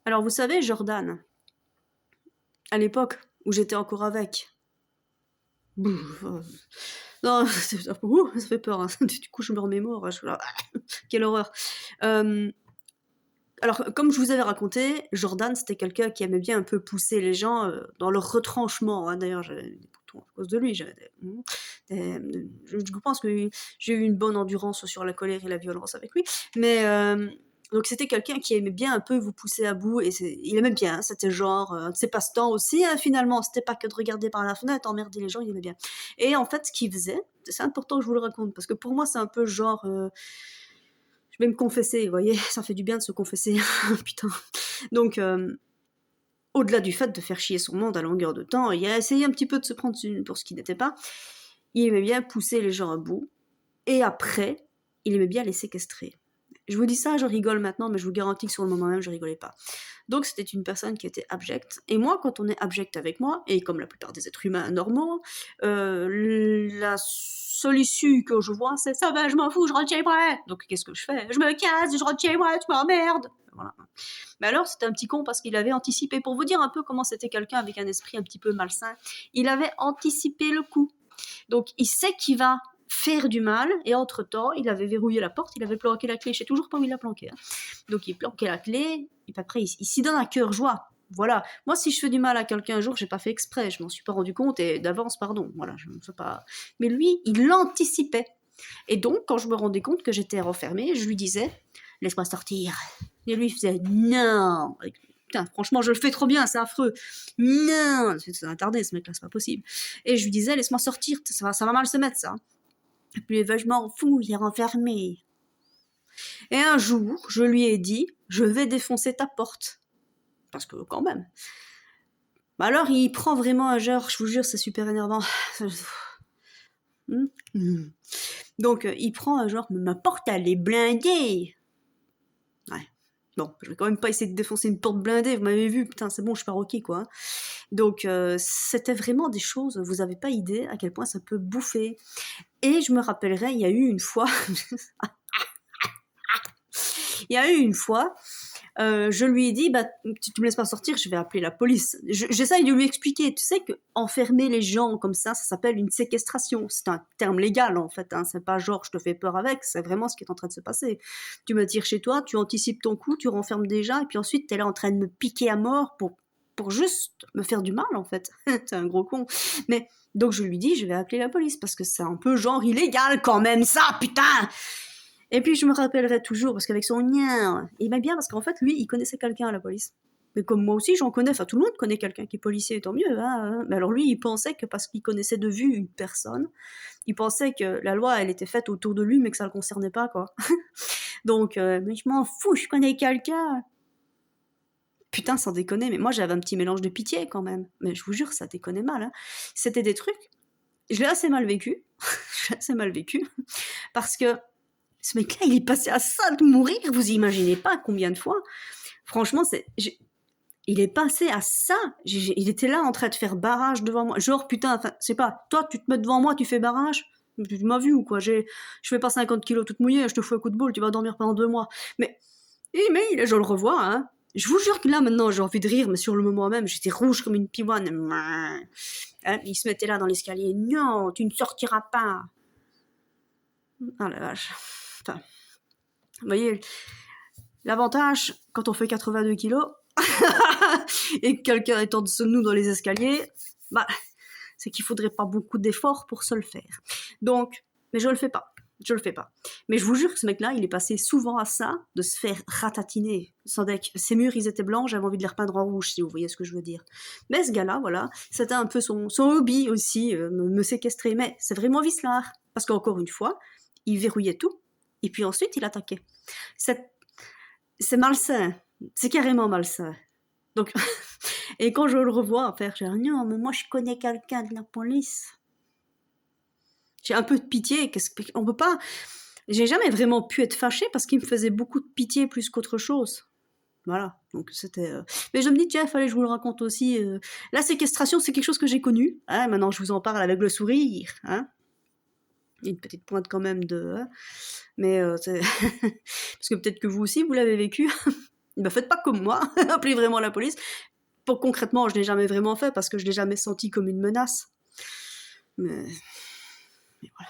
Alors vous savez, Jordan, à l'époque où j'étais encore avec... Bouf, non, ça fait peur, hein. Du coup je me remémore, je suis là, quelle horreur. Alors, comme je vous avais raconté, Jordan, c'était quelqu'un qui aimait bien un peu pousser les gens dans leur retranchement, hein. D'ailleurs, j'avais des boutons à cause de lui. Je pense que j'ai eu une bonne endurance sur la colère et la violence avec lui. Mais donc, c'était quelqu'un qui aimait bien un peu vous pousser à bout. Et il aimait bien, hein. C'était genre un de ses passe-temps aussi, hein, finalement. C'était pas que de regarder par la fenêtre, emmerder les gens, il aimait bien. Et en fait, ce qu'il faisait, c'est important que je vous le raconte, parce que pour moi, c'est un peu genre... je vais me confesser, vous voyez, ça fait du bien de se confesser, putain. Donc, au-delà du fait de faire chier son monde à longueur de temps, il a essayé un petit peu de se prendre pour ce qui n'était pas. Il aimait bien pousser les gens à bout, et après, il aimait bien les séquestrer. Je vous dis ça, je rigole maintenant, mais je vous garantis que sur le moment même, je rigolais pas. Donc c'était une personne qui était abjecte. Et moi, quand on est abject avec moi, et comme la plupart des êtres humains normaux, la seule issue que je vois, c'est ça va, je m'en fous, je rentre chez moi. Donc qu'est-ce que je fais? Je me casse, je rentre chez moi, tu m'emmerdes. Voilà. Mais alors, c'était un petit con parce qu'il avait anticipé. Pour vous dire un peu comment c'était quelqu'un avec un esprit un petit peu malsain, il avait anticipé le coup. Donc il sait qu'il va faire du mal, et entre-temps, il avait verrouillé la porte, il avait planqué la clé, je sais toujours pas où il l'a planqué. Hein. Donc il planquait la clé, et puis après, il s'y donne à cœur joie. Voilà. Moi, si je fais du mal à quelqu'un un jour, j'ai pas fait exprès, je m'en suis pas rendu compte, et d'avance, pardon. Voilà, je ne sais pas. Mais lui, il l'anticipait. Et donc, quand je me rendais compte que j'étais renfermée, je lui disais, laisse-moi sortir. Et lui, il faisait, non. Putain, franchement, je le fais trop bien, c'est affreux. Non, c'est attardé, ce mec-là, c'est pas possible. Et je lui disais, laisse-moi sortir, ça va mal se mettre, ça. Et puis, je m'en fous, il est renfermé. Et un jour, je lui ai dit, je vais défoncer ta porte. Parce que, quand même. Bah alors, il prend vraiment un genre, je vous jure, c'est super énervant. Donc, il prend un genre, ma porte, elle est blindée. Ouais. Bon, je vais quand même pas essayer de défoncer une porte blindée, vous m'avez vu, putain, c'est bon, je suis pas Rocky, quoi. Donc, c'était vraiment des choses, vous avez pas idée à quel point ça peut bouffer. Et je me rappellerai, il y a eu une fois, je lui ai dit, bah, tu me laisses pas sortir, je vais appeler la police. J'essaye de lui expliquer, tu sais que enfermer les gens comme ça s'appelle une séquestration. C'est un terme légal, en fait, hein. C'est pas genre je te fais peur avec, c'est vraiment ce qui est en train de se passer. Tu m'attires chez toi, tu anticipes ton coup, tu renfermes des gens, et puis ensuite t'es là en train de me piquer à mort pour juste me faire du mal, en fait. T'es un gros con. Mais, donc je lui dis, je vais appeler la police, parce que c'est un peu genre illégal quand même, ça, putain! Et puis je me rappellerai toujours, parce qu'avec son lien, il m'a bien, parce qu'en fait, lui, il connaissait quelqu'un à la police. Mais comme moi aussi, j'en connais, enfin tout le monde connaît quelqu'un qui est policier, tant mieux. Hein. Mais alors lui, il pensait que parce qu'il connaissait de vue une personne, il pensait que la loi, elle était faite autour de lui, mais que ça le concernait pas, quoi. Donc, mais je m'en fous, je connais quelqu'un. Putain, sans déconner, mais moi j'avais un petit mélange de pitié quand même. Mais je vous jure, ça déconnait mal. Hein. C'était des trucs, je l'ai assez mal vécu. Je l'ai assez mal vécu. Parce que ce mec-là, il est passé à ça de mourir, vous imaginez pas combien de fois. Franchement, il est passé à ça. Il était là en train de faire barrage devant moi. Genre, putain, enfin, c'est pas, toi, tu te mets devant moi, tu fais barrage. Tu m'as vu ou quoi? Je fais pas 50 kilos toute mouillée, je te fous un coup de boule, tu vas dormir pendant 2 mois. Mais je le revois, hein. Je vous jure que là, maintenant, j'ai envie de rire, mais sur le moment même, j'étais rouge comme une pivoine. Hein, il se mettait là dans l'escalier. Non, tu ne sortiras pas. Ah la vache. Enfin, vous voyez, l'avantage, quand on fait 82 kilos, et que quelqu'un est en dessous de nous dans les escaliers, bah, c'est qu'il faudrait pas beaucoup d'efforts pour se le faire. Donc, mais je le fais pas. Je le fais pas. Mais je vous jure que ce mec-là, il est passé souvent à ça, de se faire ratatiner. Sans deck. Ses murs, ils étaient blancs, j'avais envie de les repeindre en rouge, si vous voyez ce que je veux dire. Mais ce gars-là, voilà, c'était un peu son hobby aussi, me séquestrer. Mais c'est vraiment vicelard. Parce qu'encore une fois, il verrouillait tout, et puis ensuite, il attaquait. C'est malsain. C'est carrément malsain. Donc, et quand je le revois faire, je dis non, mais moi je connais quelqu'un de la police. J'ai un peu de pitié. On peut pas. J'ai jamais vraiment pu être fâchée parce qu'il me faisait beaucoup de pitié plus qu'autre chose. Voilà. Donc c'était. Mais je me dis tiens, fallait que je vous le raconte aussi. La séquestration, c'est quelque chose que j'ai connu. Hein, maintenant, je vous en parle avec le sourire. Hein. Il y a une petite pointe quand même de. Hein. Mais parce que peut-être que vous aussi vous l'avez vécu. Bah, faites pas comme moi, appelez vraiment la police. Pour concrètement, je l'ai jamais vraiment fait parce que je l'ai jamais senti comme une menace. Mais, mais voilà.